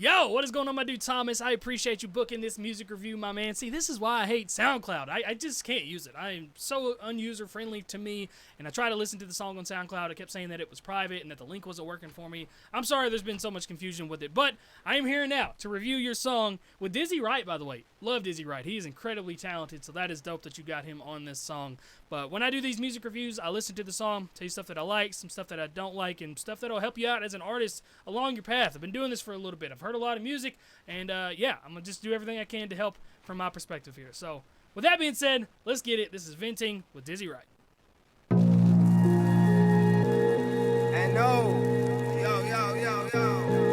Yo, what is going on, my dude Thomas? I appreciate you booking this music review, my man. See, this is why I hate SoundCloud. I just can't use it. I am so unuser-friendly to me, and I tried to listen to the song on SoundCloud. It kept saying that it was private and that the link wasn't working for me. I'm sorry there's been so much confusion with it, but I am here now to review your song with Dizzy Wright, by the way. Love Dizzy Wright. He is incredibly talented, so that is dope that you got him on this song. But when I do these music reviews, I listen to the song, tell you stuff that I like, some stuff that I don't like, and stuff that'll help you out as an artist along your path. I've been doing this for a little bit. I've heard a lot of music, and yeah, I'm going to just do everything I can to help from my perspective here. So, with that being said, let's get it. This is Venting with Dizzy Wright. And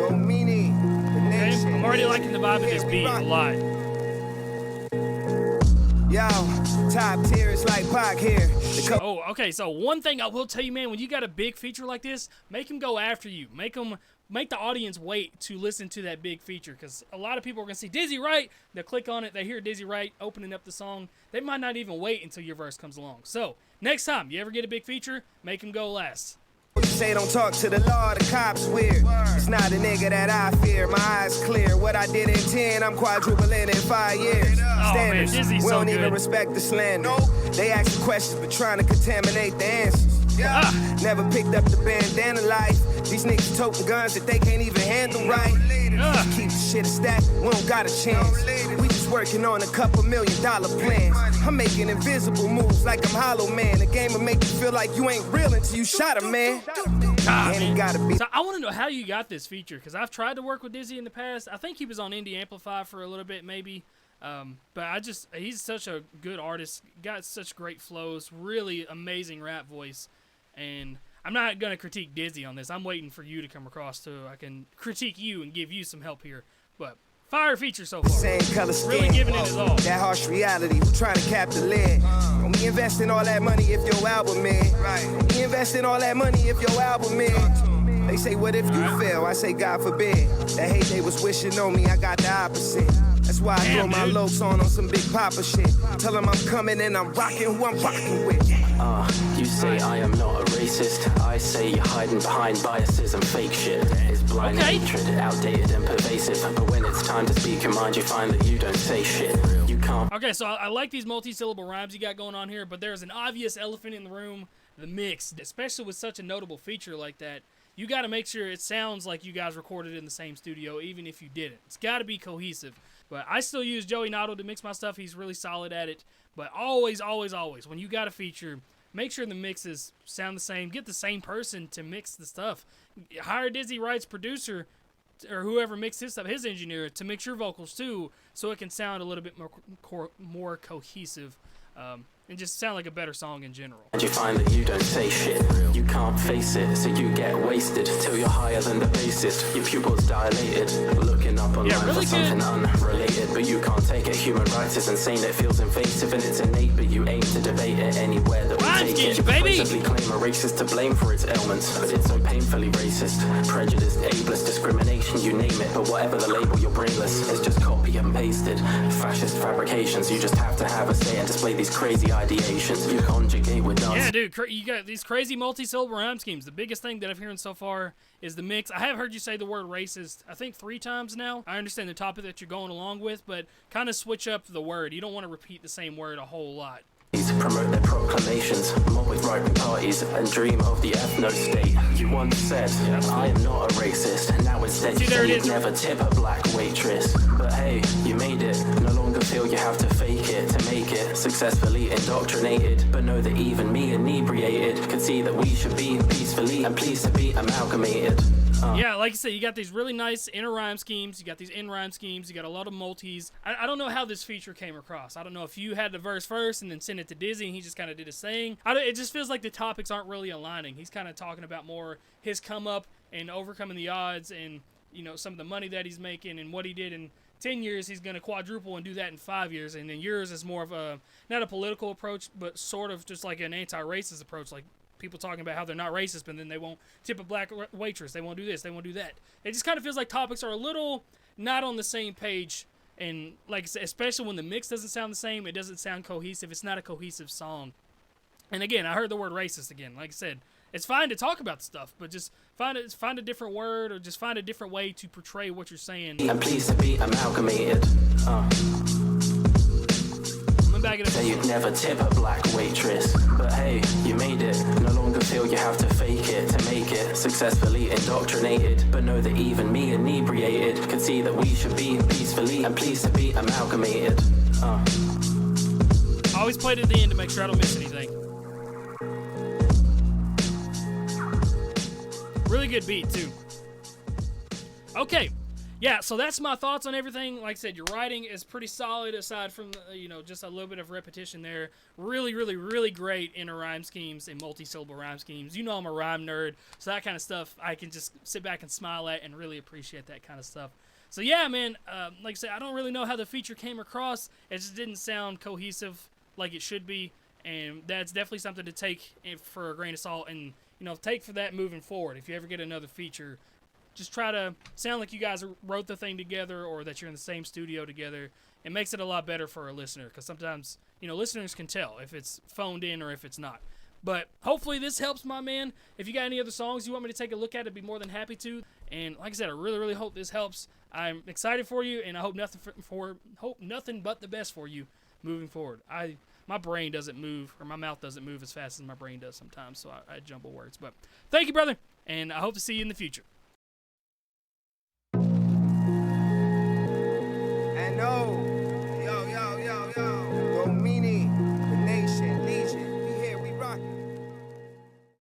Romini, the nation. Okay, I'm already liking the vibe of this beat a lot. Yo, top tier is like Pac here. Oh, okay, so one thing I will tell you, man, when you got a big feature like this, make them go after you. Make the audience wait to listen to that big feature, because a lot of people are going to see Dizzy Wright, they'll click on it, they hear Dizzy Wright opening up the song, they might not even wait until your verse comes along. So, next time you ever get a big feature, make them go last. You say don't talk to the law, the cops weird. It's not a nigga that I fear, my eyes clear. What I did in 10, I'm quadrupling in 5 years. Standards, man, we so don't good. even respect the slander. They ask questions but trying to contaminate the answers. Never picked up the bandana life. These niggas toting guns that they can't even handle right. Keep the shit a stack, we don't got a chance. We just working on a couple $1 million plans. I'm making invisible moves like I'm Hollow Man. The game will make you feel like you ain't real until you shot a man. So I want to know how you got this feature, because I've tried to work with Dizzy in the past. I think he was on Indie Amplify for a little bit, maybe. But he's such a good artist, got such great flows, really amazing rap voice. And I'm not going to critique Dizzy on this. I'm waiting for you to come across so I can critique you and give you some help here. But fire feature so far. Same color skin. Really giving it his all. That harsh reality, who trying to cap the lid? Don't be investing all that money if your album in. Don't be investing all that money if your album in. They say, what if you fail? I say, God forbid. That hate they was wishing on me, I got the opposite. That's why I throw my lokes on some Big Papa shit. Tell them I'm coming and I'm rocking who I'm rocking with. You say I am not a racist. I say you're hiding behind biases and fake shit. It's blind hatred, outdated and pervasive. But when it's time to speak your mind, you find that you don't say shit. You can't. Okay, so I like these multi-syllable rhymes you got going on here, but there's an obvious elephant in the room, the mix. Especially with such a notable feature like that, you got to make sure it sounds like you guys recorded in the same studio, even if you didn't. It's got to be cohesive. But I still use Joey Noddle to mix my stuff. He's really solid at it. But always, always, always, when you got a feature, make sure the mixes sound the same. Get the same person to mix the stuff. Hire Dizzy Wright's producer or whoever mixed his stuff, his engineer, to mix your vocals too, so it can sound a little bit more cohesive. And just sound like a better song in general. And you find that you don't say shit. You can't face it, so you get wasted till you're higher than the bassist. Your pupils dilated, looking up online really for something unrelated, but you can't take it. Human rights is insane, it feels invasive and it's innate, but you aim to debate it anywhere that we take it. Baby. Forcibly claim a racist to blame for its ailments, but it's so painfully racist. Prejudice, ableist, discrimination, you name it, but whatever the label, you're brainless. It's just copy and pasted. Fascist fabrications, you just have to have a say and display these crazy ideations. You conjugate with dance. Yeah, dude, you got these crazy multi-syllable rhyme schemes. The biggest thing that I've heard so far is the mix. I have heard you say the word racist, I think 3 times now. I understand the topic that you're going along with, but kind of switch up the word. You don't want to repeat the same word a whole lot. Promote their proclamations, mob with right-wing parties, and dream of the ethno-state. You once said, I am not a racist. Now instead you say you'd never tip a black waitress. But hey, you made it. No longer feel you have to fake it to make it. Successfully indoctrinated, but know that even me inebriated could see that we should be peacefully and pleased to be amalgamated. Yeah, like I said, you got these really nice inner rhyme schemes. You got these in rhyme schemes. You got a lot of multis. I don't know how this feature came across. I don't know if you had the verse first and then sent it to Dizzy and he just kind of did his thing. It just feels like the topics aren't really aligning. He's kind of talking about more his come up and overcoming the odds and, you know, some of the money that he's making and what he did in 10 years. He's going to quadruple and do that in 5 years. And then yours is more of a, not a political approach, but sort of just like an anti-racist approach. Like, people talking about how they're not racist, but then they won't tip a black waitress. They won't do this. They won't do that. It just kind of feels like topics are a little not on the same page. And like I said, especially when the mix doesn't sound the same, it doesn't sound cohesive. It's not a cohesive song. And again, I heard the word racist again. Like I said, it's fine to talk about stuff, but just find a different word, or just find a different way to portray what you're saying. I'm pleased to be amalgamated. Back it up. Say you'd never tip a black waitress, but hey, you made it. No longer feel you have to fake it to make it. Successfully indoctrinated, but know that even me inebriated could see that we should be peacefully and pleased to be amalgamated. I always play it at the end to make sure I don't miss anything. Really good beat too. Okay. Yeah, so that's my thoughts on everything. Like I said, your writing is pretty solid aside from, just a little bit of repetition there. Really, really, really great in rhyme schemes and multi-syllable rhyme schemes. You know I'm a rhyme nerd, so that kind of stuff I can just sit back and smile at and really appreciate that kind of stuff. So yeah, man, like I said, I don't really know how the feature came across. It just didn't sound cohesive like it should be, and that's definitely something to take for a grain of salt and, take for that moving forward. If you ever get another feature, just try to sound like you guys wrote the thing together or that you're in the same studio together. It makes it a lot better for a listener because sometimes, listeners can tell if it's phoned in or if it's not. But hopefully this helps, my man. If you got any other songs you want me to take a look at, I'd be more than happy to. And like I said, I really, really hope this helps. I'm excited for you, and I hope nothing but the best for you moving forward. My brain doesn't move, or my mouth doesn't move as fast as my brain does sometimes, so I jumble words. But thank you, brother, and I hope to see you in the future. I know.